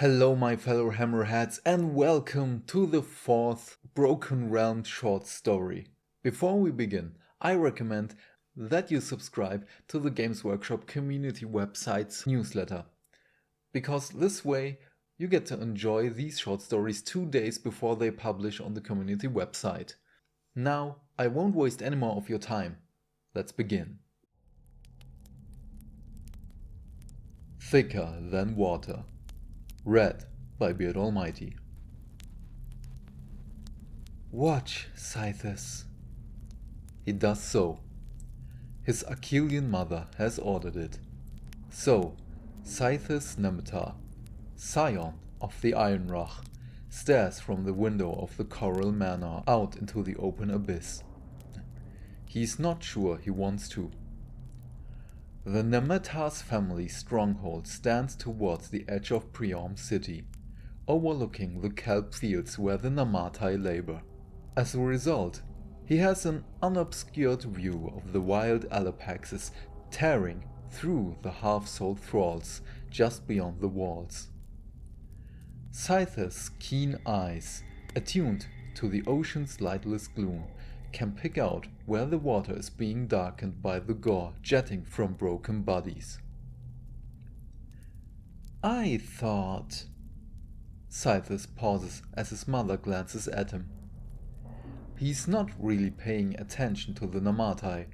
Hello my fellow hammerheads and welcome to the fourth Broken Realm short story. Before we begin, I recommend that you subscribe to the Games Workshop community website's newsletter, because this way you get to enjoy these short stories 2 days before they publish on the community website. Now, I won't waste any more of your time. Let's begin. Thicker Than Water. Read by Beard Almighty. Watch, Scythus. He does so. His Achillean mother has ordered it. So, Scythus Nemetar, scion of the Ironrach, stares from the window of the Coral Manor out into the open abyss. He's not sure he wants to. The Nemetar's family stronghold stands towards the edge of Priam city, overlooking the kelp fields where the Namatai labor. As a result, he has an unobscured view of the wild Alapaxes tearing through the half-souled thralls just beyond the walls. Scythus' keen eyes, attuned to the ocean's lightless gloom, can pick out where the water is being darkened by the gore jetting from broken bodies. I thought... Scythus pauses as his mother glances at him. He's not really paying attention to the Namatai,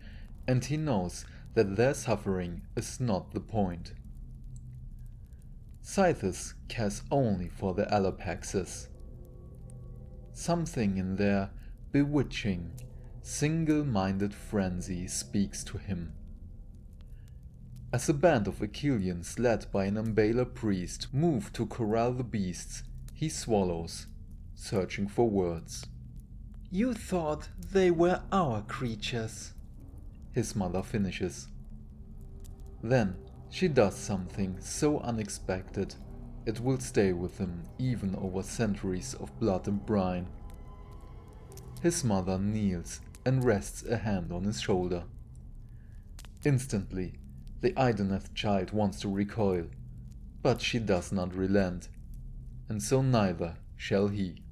and he knows that their suffering is not the point. Scythus cares only for the Alapaxes. Something in their bewitching, single-minded frenzy speaks to him. As a band of Achilleans led by an Embaler priest move to corral the beasts, he swallows, searching for words. You thought they were our creatures, his mother finishes. Then she does something so unexpected it will stay with him even over centuries of blood and brine. His mother kneels and rests a hand on his shoulder. Instantly, the Ideneth child wants to recoil, but she does not relent, and so neither shall he.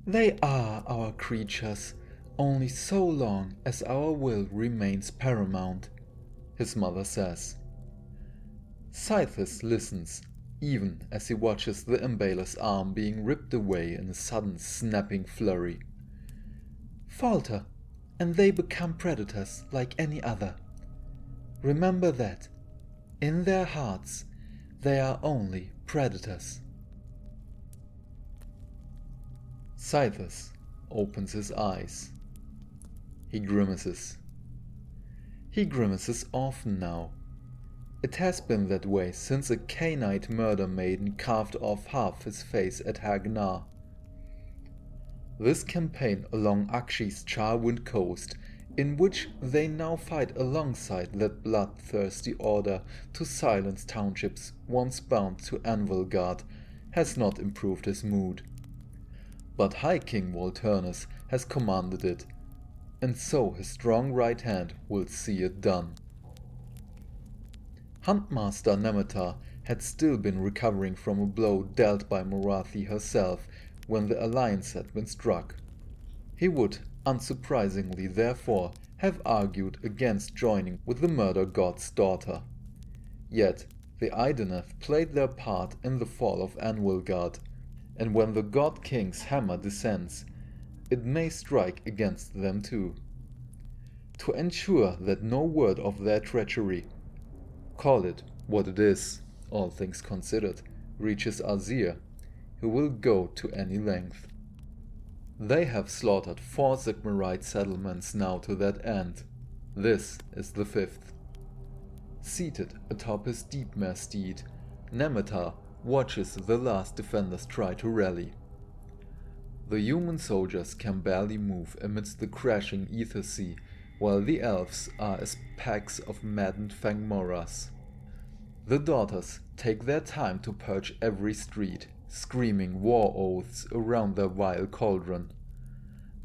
They are our creatures, only so long as our will remains paramount, his mother says. Scythus listens, even as he watches the Embaler's arm being ripped away in a sudden snapping flurry. Falter, and they become predators like any other. Remember that, in their hearts, they are only predators. Scythus opens his eyes. He grimaces. He grimaces often now. It has been that way since a Canaanite murder maiden carved off half his face at Hagnar. This campaign along Akshi's Charwind coast, in which they now fight alongside that bloodthirsty order to silence townships once bound to Anvilgard, has not improved his mood. But High King Volturnus has commanded it, and so his strong right hand will see it done. Huntmaster Nemetar had still been recovering from a blow dealt by Morathi herself when the alliance had been struck. He would, unsurprisingly therefore, have argued against joining with the murder god's daughter. Yet the Ideneth played their part in the fall of Anvilgard, and when the god king's hammer descends, it may strike against them too. To ensure that no word of their treachery, call it what it is, all things considered, reaches Azir, who will go to any length. They have slaughtered 4 Sigmarite settlements now to that end. This is the 5th. Seated atop his Deepmare steed, Nemetar watches the last defenders try to rally. The human soldiers can barely move amidst the crashing ether sea, while the elves are as packs of maddened Fangmoras. The daughters take their time to purge every street, screaming war oaths around their vile cauldron.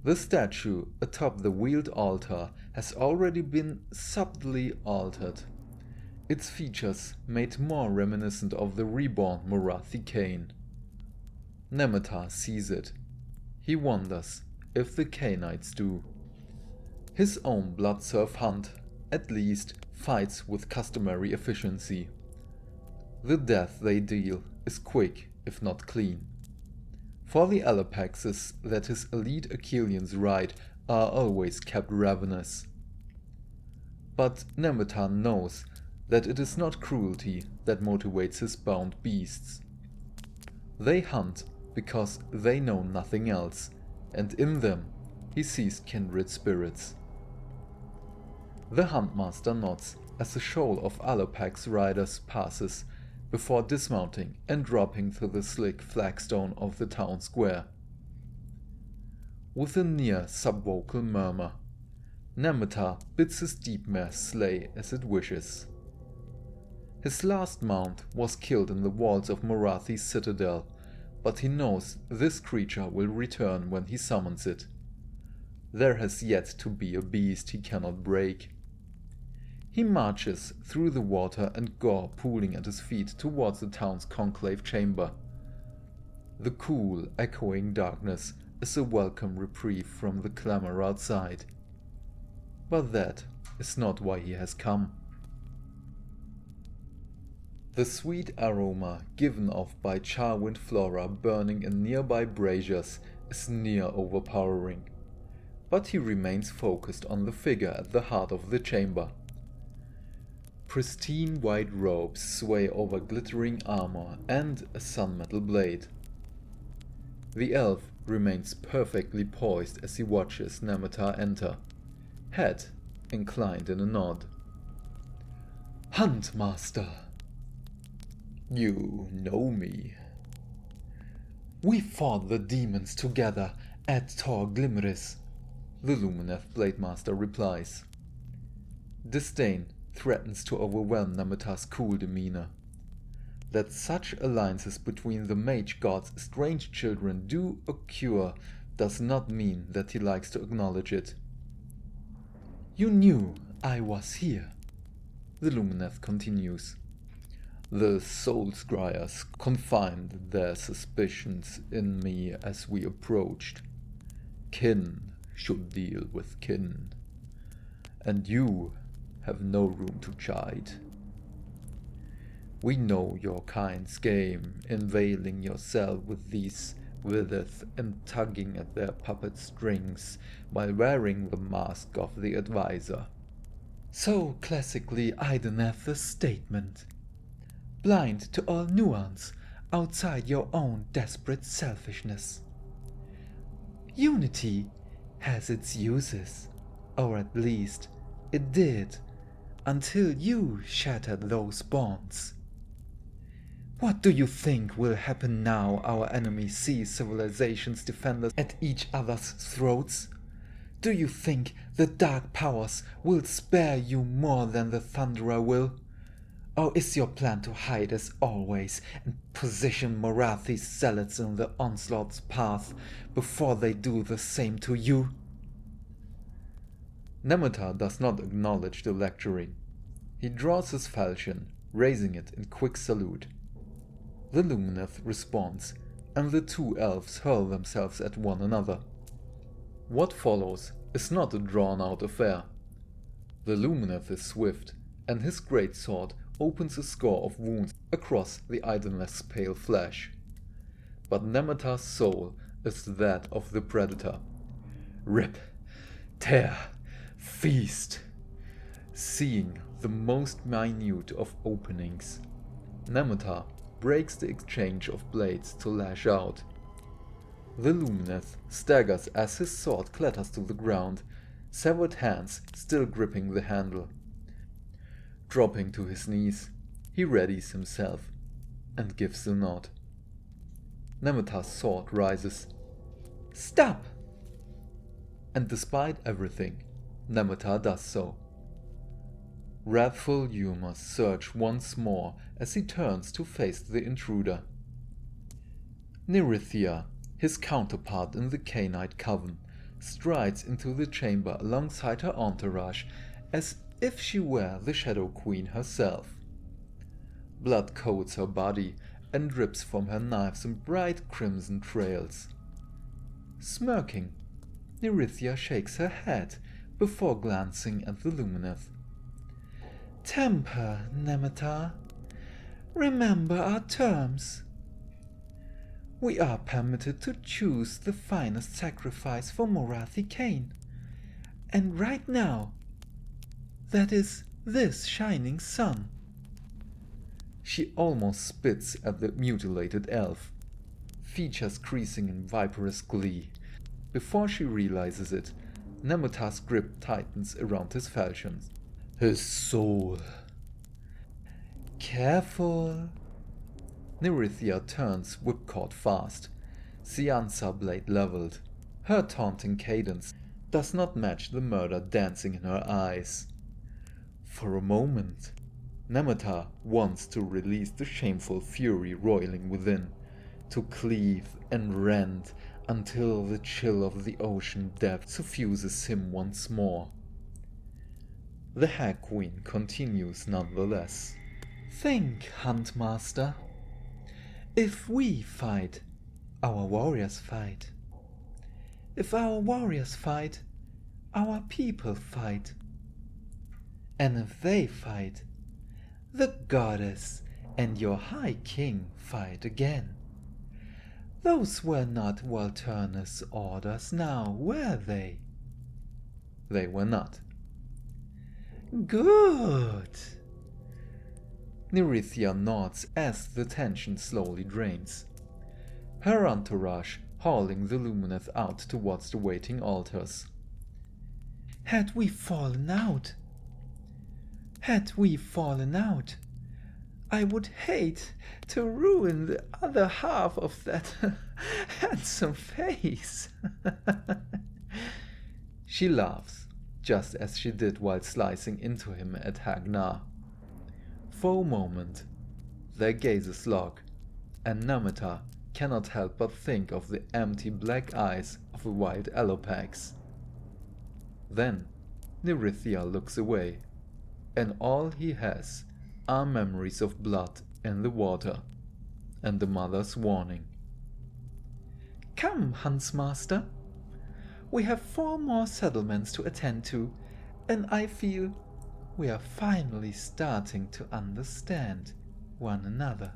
The statue atop the wheeled altar has already been subtly altered. its features made more reminiscent of the reborn Morathi Kane. Nemetar sees it. He wonders if the Kanites do. His own blood-serf hunt, at least, fights with customary efficiency. The death they deal is quick, if not clean. For the Alapaxes that his elite Achilleans ride are always kept ravenous. But Nemetar knows that it is not cruelty that motivates his bound beasts. They hunt because they know nothing else, and in them he sees kindred spirits. The Huntmaster nods as a shoal of Alapax riders passes, before dismounting and dropping to the slick flagstone of the town square. With a near subvocal murmur, Nemetar bids his deep mare slay as it wishes. His last mount was killed in the walls of Morathi's citadel, but he knows this creature will return when he summons it. There has yet to be a beast he cannot break. He marches through the water and gore pooling at his feet towards the town's conclave chamber. The cool, echoing darkness is a welcome reprieve from the clamor outside. But that is not why he has come. The sweet aroma given off by charwind flora burning in nearby braziers is near overpowering, but he remains focused on the figure at the heart of the chamber. Pristine white robes sway over glittering armor and a sunmetal blade. The elf remains perfectly poised as he watches Nemetar enter, head inclined in a nod. "Huntmaster, you know me. We fought the demons together at Tor Glimmeris," the Lumineth Blademaster replies. Disdain threatens to overwhelm Nemetar's cool demeanor. That such alliances between the mage god's strange children do occur does not mean that he likes to acknowledge it. "You knew I was here," the Lumineth continues. "The Soul Scryers confirmed their suspicions in me as we approached. Kin should deal with kin, and you have no room to chide. We know your kind's game, inveiling yourself with these witheth and tugging at their puppet strings while wearing the mask of the advisor. So classically Ideneth's statement. Blind to all nuance outside your own desperate selfishness. Unity has its uses, or at least it did, until you shattered those bonds. What do you think will happen now our enemies see civilization's defenders at each other's throats? Do you think the dark powers will spare you more than the Thunderer will? Or is your plan to hide as always and position Morathi's zealots in the onslaught's path before they do the same to you?" Nemetar does not acknowledge the lecturing. He draws his falchion, raising it in quick salute. The Lumineth responds, and the two elves hurl themselves at one another. What follows is not a drawn-out affair. The Lumineth is swift, and his great sword opens a score of wounds across the Ideneth's pale flesh. But Nemetar's soul is that of the predator. Rip, tear, feast. Seeing the most minute of openings, Nemetar breaks the exchange of blades to lash out. The Lumineth staggers as his sword clatters to the ground, severed hands still gripping the handle. Dropping to his knees, he readies himself and gives a nod. Nemetar's sword rises. "Stop!" And despite everything, Nemetar does so. Wrathful humors surge once more as he turns to face the intruder. Nerithia, his counterpart in the Canite coven, strides into the chamber alongside her entourage as if she were the Shadow Queen herself. Blood coats her body and drips from her knives in bright crimson trails. Smirking, Nerithia shakes her head before glancing at the Lumineth. Temper, Nemetar. Remember our terms. We are permitted to choose the finest sacrifice for Morathi Kane. And right now, that is this shining sun. She almost spits at the mutilated elf, features creasing in viperous glee. Before she realizes it, Nemetar's grip tightens around his falchions. His soul. Careful. Nerithia turns whipcord fast, Siansa blade leveled. Her taunting cadence does not match the murder dancing in her eyes. For a moment, Nemetar wants to release the shameful fury roiling within, to cleave and rend until the chill of the ocean depth suffuses him once more. The Hag Queen continues nonetheless. Think, Huntmaster. If we fight, our warriors fight. If our warriors fight, our people fight. And if they fight, the goddess and your High King fight again. Those were not Walternus' orders now, were they? They were not. Good. Nerithia nods as the tension slowly drains. Her entourage hauling the Lumineth out towards the waiting altars. Had we fallen out, I would hate to ruin the other half of that handsome face. She laughs, just as she did while slicing into him at Hagnar. For a moment, their gazes lock, and Nemetar cannot help but think of the empty black eyes of a wild Alopax. Then, Nerithia looks away, and all he has are memories of blood in the water, and the mother's warning. Come, Huntsmaster. We have 4 more settlements to attend to, and I feel we are finally starting to understand one another.